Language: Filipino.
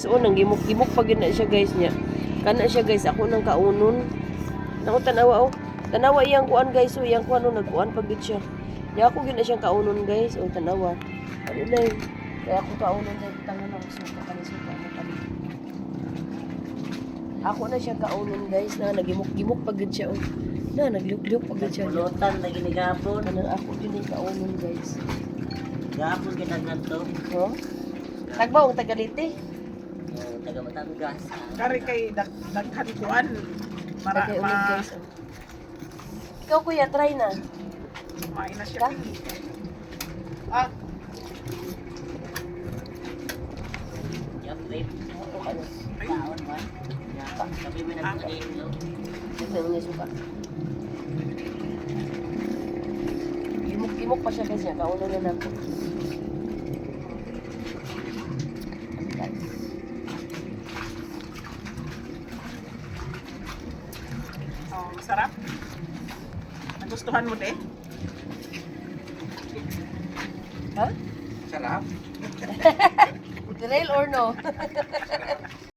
So, nang gimok-gimok pa gina siya guys niya. Kana siya guys, ako nang kaunon. Naku, tanawa oh. Tanawa iyang kuan guys, so iyang kuan oh, nagkuan pa gid siya. Ya ako gina siyang kaunon guys, oh tanawa. Ano na yun? Kaya ako kaunon dahil tangan ako suka suka mo kami. Ako na siya kaunon guys, na nagimok-gimok pa gid siya oh. Na nagluk-luk pa gid siya. Pulutan lagi ni gapon. Ano ako din yung kaunon guys. Gapon kita ngadto. Oh? Tagbaw ang tagalite. Taga Batangas. Kari kay daghan kuan. Mara Tagay ulit guys. Oh. Ikaw kuya, try na. kumain na Ka? siya. Ah, Yup, babe. Ano? Taon man. Kami may nagpakilo. Ito niya suka. Gimok-gimok pa siya guys niya. Kauno na ako. oh, masarap. Nagustuhan mo de? Ha? Sarap. Trail or no?